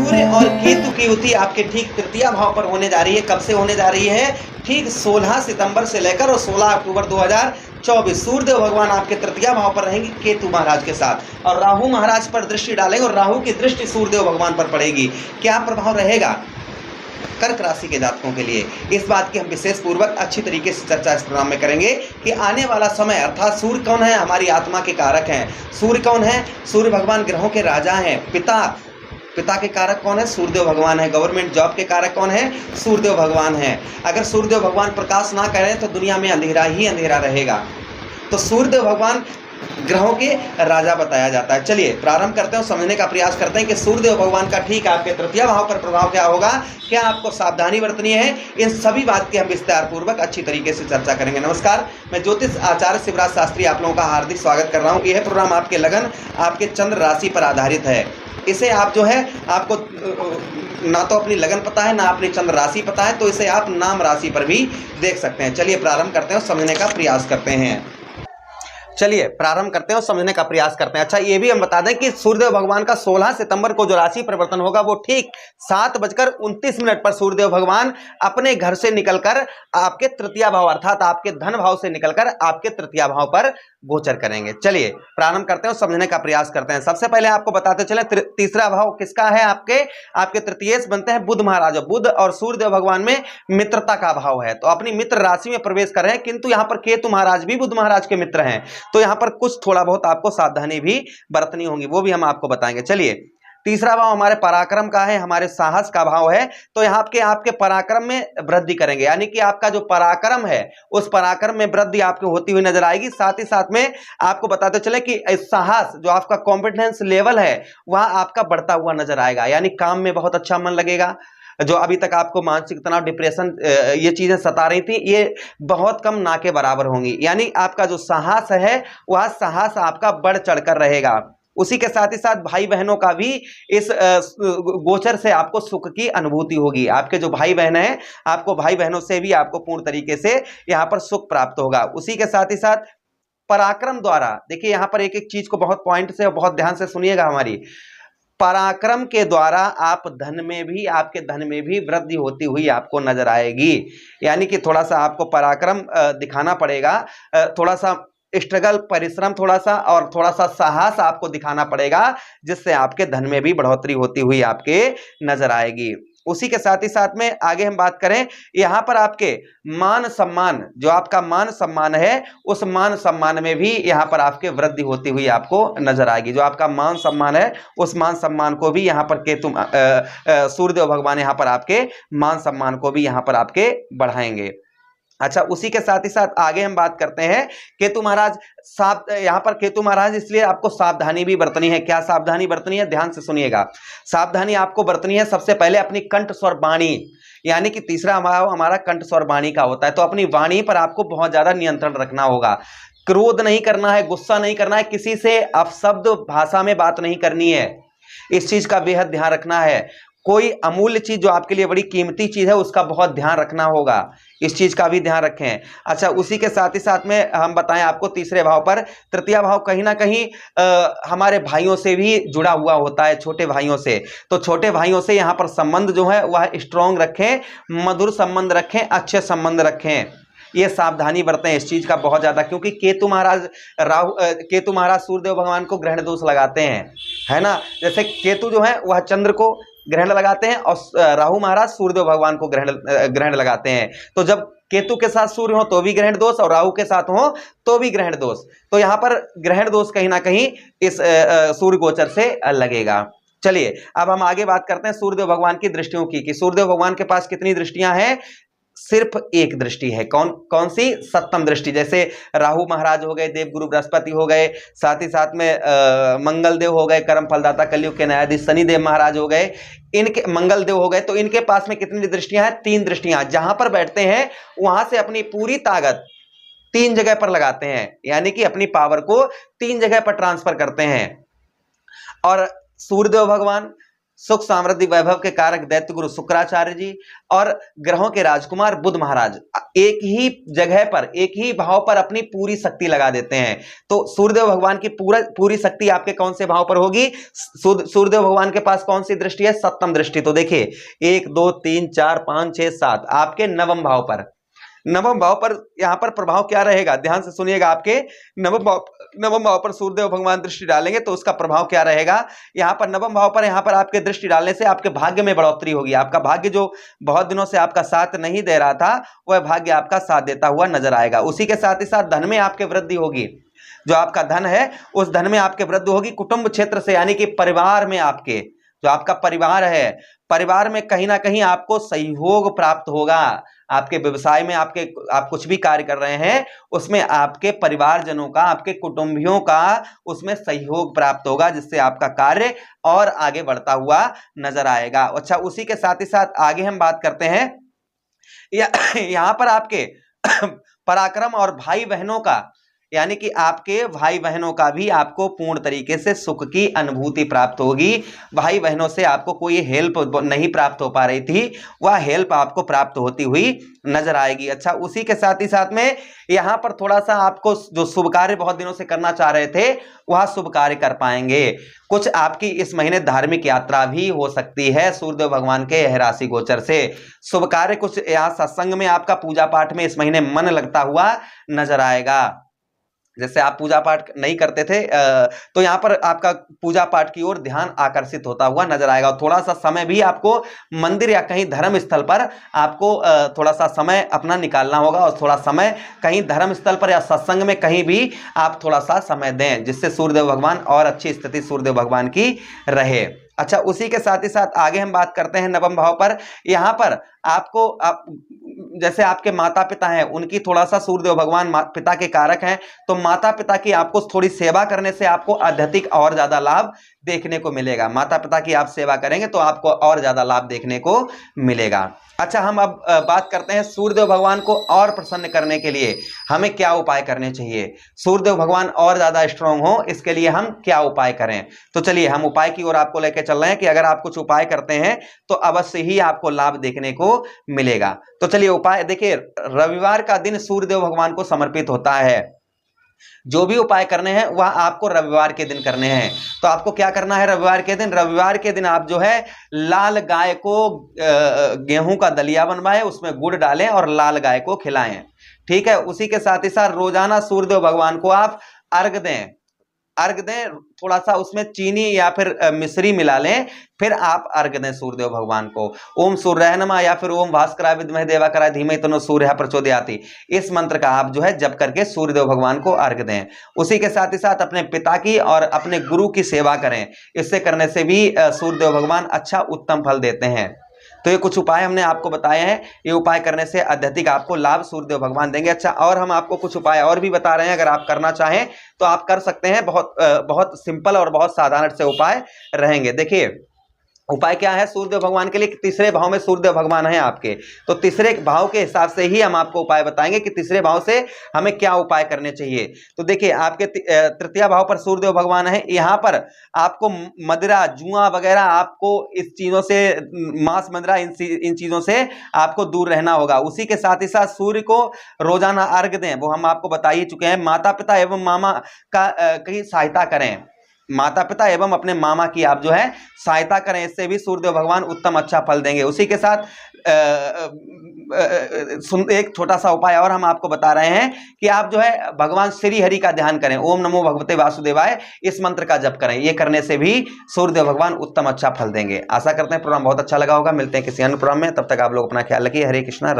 सूर्य और केतु की युति आपके ठीक तृतीय भाव पर होने जा रही है। कब से होने जा रही है? ठीक 16 सितंबर से लेकर और 16 अक्टूबर 2024 सूर्यदेव भगवान आपके तृतीय भाव पर रहेंगे केतु महाराज के साथ, और राहु महाराज पर दृष्टि डालेंगे और राहु की दृष्टि सूर्यदेव भगवान पर पड़ेगी। क्या प्रभाव रहेगा कर्क राशि के जातकों के लिए? इस बात की हम विशेष पूर्वक अच्छी तरीके से चर्चा इस प्रोग्राम में करेंगे कि आने वाला समय, अर्थात सूर्य कौन है? हमारी आत्मा के कारक हैं। सूर्य कौन है? सूर्य भगवान ग्रहों के राजा हैं। पिता के कारक कौन है? सूर्यदेव भगवान है। गवर्नमेंट जॉब के कारक कौन है? सूर्यदेव भगवान है। अगर सूर्यदेव भगवान प्रकाश ना करें तो दुनिया में अंधेरा ही अंधेरा रहेगा। तो सूर्यदेव भगवान ग्रहों के राजा बताया जाता है। चलिए प्रारंभ करते हैं, समझने का प्रयास करते हैं कि सूर्यदेव भगवान का ठीक आपके तृतीय भाव पर प्रभाव क्या होगा, क्या आपको सावधानी बरतनी है, इन सभी बात की हम विस्तार पूर्वक अच्छी तरीके से चर्चा करेंगे। नमस्कार, मैं ज्योतिष आचार्य शिवराज शास्त्री आप लोगों का हार्दिक स्वागत कर रहा हूँ। यह प्रोग्राम आपके लगन, आपके चंद्र राशि पर आधारित है। इसे आप जो है, आपको ना तो अपनी लगन पता है ना अपनी चंद्र राशि पता है, तो इसे आप नाम राशि पर भी देख सकते हैं। चलिए प्रारंभ करते हैं और समझने का प्रयास करते हैं। समझने का प्रयास करते हैं। अच्छा, ये भी हम बता दें कि सूर्यदेव भगवान का 16 सितंबर को जो राशि परिवर्तन होगा वो ठीक 7:29 पर सूर्यदेव भगवान अपने घर से निकलकर आपके तृतीय भाव अर्थात आपके धन भाव से निकलकर आपके तृतीय भाव पर गोचर करेंगे। चलिए प्रारंभ करते हैं और समझने का प्रयास करते हैं। सबसे पहले आपको बताते चले तीसरा भाव किसका है? आपके तृतीय बनते हैं बुध महाराज। बुध और सूर्यदेव भगवान में मित्रता का भाव है, तो अपनी मित्र राशि में प्रवेश कर रहे हैं, किंतु यहाँ पर केतु महाराज भी बुध महाराज के मित्र हैं, तो यहाँ पर कुछ थोड़ा बहुत आपको सावधानी भी बरतनी होगी, वो भी हम आपको बताएंगे। चलिए, तीसरा भाव हमारे पराक्रम का है, हमारे साहस का भाव है, तो यहाँ आपके पराक्रम में वृद्धि करेंगे, यानी कि आपका जो पराक्रम है उस पराक्रम में वृद्धि आपको होती हुई नजर आएगी। साथ ही साथ में आपको बताते चले कि साहस जो आपका कॉम्पिटेंस लेवल है वह आपका बढ़ता हुआ नजर आएगा, यानी काम में बहुत अच्छा मन लगेगा। जो अभी तक आपको मानसिक तनाव, डिप्रेशन ये चीजें सता रही थी, ये बहुत कम ना के बराबर होंगी, यानी आपका जो साहस है वह साहस आपका बढ़ चढ़कर रहेगा। उसी के साथ ही साथ भाई बहनों का भी इस गोचर से आपको सुख की अनुभूति होगी। आपके जो भाई बहन हैं, आपको भाई बहनों से भी आपको पूर्ण तरीके से यहाँ पर सुख प्राप्त होगा। उसी के साथ ही साथ पराक्रम द्वारा, देखिए यहाँ पर एक एक चीज को बहुत पॉइंट से और बहुत ध्यान से सुनिएगा। हमारी पराक्रम के द्वारा आप आपके धन में भी वृद्धि होती हुई आपको नजर आएगी, यानी कि थोड़ा सा आपको पराक्रम दिखाना पड़ेगा, थोड़ा सा स्ट्रगल, परिश्रम थोड़ा सा, और थोड़ा सा साहस आपको दिखाना पड़ेगा, जिससे आपके धन में भी बढ़ोतरी होती हुई आपके नजर आएगी। उसी के साथ ही साथ में आगे हम बात करें, यहाँ पर आपके मान सम्मान, जो आपका मान सम्मान है उस मान सम्मान में भी यहाँ पर आपके वृद्धि होती हुई आपको नजर आएगी। जो आपका मान सम्मान है उस मान सम्मान को भी यहाँ पर सूर्यदेव भगवान यहाँ पर आपके मान सम्मान को भी यहाँ पर आपके बढ़ाएंगे। अच्छा, उसी के साथ ही साथ आगे हम बात करते हैं केतु महाराज। यहाँ पर केतु महाराज इसलिए आपको सावधानी भी बरतनी है। क्या सावधानी बरतनी है? ध्यान से सुनिएगा। सावधानी आपको बरतनी है सबसे पहले अपनी कंठ स्वर वाणी, यानी कि तीसरा भाव हमारा कंठ स्वर वाणी का होता है, तो अपनी वाणी पर आपको बहुत ज्यादा नियंत्रण रखना होगा। क्रोध नहीं करना है, गुस्सा नहीं करना है, किसी से अपशब्द भाषा में बात नहीं करनी है, इस चीज का बेहद ध्यान रखना है। कोई अमूल्य चीज जो आपके लिए बड़ी कीमती चीज है उसका बहुत ध्यान रखना होगा, इस चीज का भी ध्यान रखें। अच्छा, उसी के साथ ही साथ में हम बताएं आपको तीसरे भाव पर, तृतीय भाव कहीं ना कहीं हमारे भाइयों से भी जुड़ा हुआ होता है, छोटे भाइयों से, तो छोटे भाइयों से यहाँ पर संबंध जो है वह स्ट्रॉन्ग रखें, मधुर संबंध रखें, अच्छे संबंध रखें, ये सावधानी बरतें इस चीज का बहुत ज्यादा, क्योंकि केतु महाराज सूर्यदेव भगवान को ग्रहण दोष लगाते हैं, है ना। जैसे केतु जो है वह चंद्र को ग्रहण लगाते हैं और राहु महाराज सूर्यदेव भगवान को ग्रहण लगाते हैं। तो जब केतु के साथ सूर्य हो तो भी ग्रहण दोष और राहु के साथ हो तो भी ग्रहण दोष, तो यहाँ पर ग्रहण दोष कहीं ना कहीं इस सूर्य गोचर से लगेगा। चलिए अब हम आगे बात करते हैं सूर्यदेव भगवान की दृष्टियों की, कि सूर्यदेव भगवान के पास कितनी दृष्टियां हैं? सिर्फ एक दृष्टि है। कौन सी? सप्तम दृष्टि। जैसे राहु महाराज हो गए, देवगुरु बृहस्पति हो गए, साथ ही साथ में मंगल देव हो गए, कर्म फलदाता कलयुग के न्यायाधीश शनिदेव महाराज हो गए, इनके मंगल देव हो गए, तो इनके पास में कितनी दृष्टियां हैं? 3 दृष्टियां। जहां पर बैठते हैं वहां से अपनी पूरी ताकत 3 जगह पर लगाते हैं, यानी कि अपनी पावर को 3 जगह पर ट्रांसफर करते हैं। और सूर्यदेव भगवान सुख समृद्धि वैभव के कारक दैत्य गुरु शुक्राचार्य जी और ग्रहों के राजकुमार बुध महाराज एक ही जगह पर, एक ही भाव पर अपनी पूरी शक्ति लगा देते हैं। तो सूर्यदेव भगवान की पूरी शक्ति आपके कौन से भाव पर होगी? सूर्यदेव भगवान के पास कौन सी दृष्टि है? सप्तम दृष्टि। तो देखिए 1 2 3 4 5 6 7 आपके नवम भाव पर, नवम भाव पर यहां पर प्रभाव क्या रहेगा? ध्यान से सुनिएगा। आपके नवम भाव पर सूर्यदेव भगवान दृष्टि डालेंगे तो उसका प्रभाव क्या रहेगा? यहां पर नवम भाव पर यहां पर आपके दृष्टि डालने से आपके भाग्य में बढ़ोतरी होगी। आपका भाग्य जो बहुत दिनों से आपका साथ नहीं दे रहा था, वह भाग्य आपका साथ देता हुआ नजर आएगा। उसी के साथ ही साथ धन में आपके वृद्धि होगी। जो आपका धन है उस धन में आपके वृद्धि होगी। कुटुंब क्षेत्र से यानी कि परिवार में, आपके जो आपका परिवार है, परिवार में कहीं ना कहीं आपको सहयोग प्राप्त होगा। आपके व्यवसाय में आप कुछ भी कार्य कर रहे हैं उसमें आपके परिवारजनों का, आपके कुटुंबियों का उसमें सहयोग प्राप्त होगा, जिससे आपका कार्य और आगे बढ़ता हुआ नजर आएगा। अच्छा, उसी के साथ ही साथ आगे हम बात करते हैं यहां पर आपके पराक्रम और भाई बहनों का, यानी कि आपके भाई बहनों का भी आपको पूर्ण तरीके से सुख की अनुभूति प्राप्त होगी। भाई बहनों से आपको कोई हेल्प नहीं प्राप्त हो पा रही थी, वह हेल्प आपको प्राप्त होती हुई नजर आएगी। अच्छा, उसी के साथ ही साथ में यहां पर थोड़ा सा आपको जो शुभ कार्य बहुत दिनों से करना चाह रहे थे वह शुभ कार्य कर पाएंगे। कुछ आपकी इस महीने धार्मिक यात्रा भी हो सकती है सूर्यदेव भगवान के यह राशि गोचर से। शुभ कार्य कुछ यहाँ सत्संग में आपका पूजा पाठ में इस महीने मन लगता हुआ नजर आएगा। जैसे आप पूजा पाठ नहीं करते थे तो यहाँ पर आपका पूजा पाठ की ओर ध्यान आकर्षित होता हुआ नजर आएगा। और थोड़ा सा समय भी आपको मंदिर या कहीं धर्म स्थल पर आपको थोड़ा सा समय अपना निकालना होगा, और थोड़ा समय कहीं धर्म स्थल पर या सत्संग में कहीं भी आप थोड़ा सा समय दें, जिससे सूर्यदेव भगवान और अच्छी स्थिति सूर्यदेव भगवान की रहे। अच्छा, उसी के साथ ही साथ आगे हम बात करते हैं नवम भाव पर। यहाँ पर आपको जैसे आपके माता पिता हैं, उनकी थोड़ा सा सूर्यदेव भगवान पिता के कारक हैं, तो माता पिता की आपको थोड़ी सेवा करने से आपको आध्यात्मिक और ज्यादा लाभ देखने को मिलेगा। माता पिता की आप सेवा करेंगे तो आपको और ज्यादा लाभ देखने को मिलेगा। अच्छा, हम अब बात करते हैं सूर्यदेव भगवान को और प्रसन्न करने के लिए हमें क्या उपाय करने चाहिए। सूर्यदेव भगवान और ज्यादा स्ट्रांग हो, इसके लिए हम क्या उपाय करें? तो चलिए हम उपाय की ओर आपको लेकर चल रहे हैं कि अगर आप कुछ उपाय करते हैं तो अवश्य ही आपको लाभ देखने को मिलेगा। तो चलिए उपाय देखिए, रविवार का दिन सूर्यदेव भगवान को समर्पित होता है। जो भी उपाय करने हैं वह आपको रविवार के दिन करने हैं। तो आपको क्या करना है रविवार के दिन? रविवार के दिन आप जो है लाल गाय को गेहूं का दलिया बनवाएं, उसमें गुड़ डालें और लाल गाय को खिलाएं। ठीक है। उसी के साथ ही साथ रोजाना सूर्यदेव भगवान को आप अर्घ दें। थोड़ा सा उसमें चीनी या फिर मिश्री मिला लें, फिर आप अर्घ दें सूर्यदेव भगवान को। ओम सूर्याय नमः या फिर ओम भास्कराय विद्महे देवाकराय धीमहि तन्नो सूर्यः प्रचोदयाति, इस मंत्र का आप जो है जप करके सूर्यदेव भगवान को अर्घ दें। उसी के साथ ही साथ अपने पिता की और अपने गुरु की सेवा करें। इससे करने से भी सूर्यदेव भगवान अच्छा उत्तम फल देते हैं। तो ये कुछ उपाय हमने आपको बताए हैं। ये उपाय करने से आध्यात्मिक आपको लाभ सूर्यदेव भगवान देंगे। अच्छा, और हम आपको कुछ उपाय और भी बता रहे हैं, अगर आप करना चाहें तो आप कर सकते हैं। बहुत सिंपल और बहुत साधारण से उपाय रहेंगे। देखिए उपाय क्या है सूर्यदेव भगवान के लिए? तीसरे भाव में सूर्यदेव भगवान है आपके, तो तीसरे भाव के हिसाब से ही हम आपको उपाय बताएंगे कि तीसरे भाव से हमें क्या उपाय करने चाहिए। तो देखिए आपके तृतीय भाव पर सूर्यदेव भगवान है। यहाँ पर आपको मदिरा, जुआ वगैरह, आपको इस चीजों से, मांस मदिरा, इन चीजों से आपको दूर रहना होगा। उसी के साथ ही साथ सूर्य को रोजाना अर्घ दें, वो हम आपको बता ही चुके हैं। माता पिता एवं मामा की सहायता करें। माता पिता एवं अपने मामा की आप जो है सहायता करें, इससे भी सूर्यदेव भगवान उत्तम अच्छा फल देंगे। उसी के साथ एक छोटा सा उपाय और हम आपको बता रहे हैं कि आप जो है भगवान श्री हरि का ध्यान करें। ओम नमो भगवते वासुदेवाय, इस मंत्र का जप करें। ये करने से भी सूर्यदेव भगवान उत्तम अच्छा फल देंगे। आशा करते हैं प्रोग्राम बहुत अच्छा लगा होगा। मिलते हैं किसी अन्य प्रोग्राम में, तब तक आप लोग अपना ख्याल रखिए। हरे कृष्णा।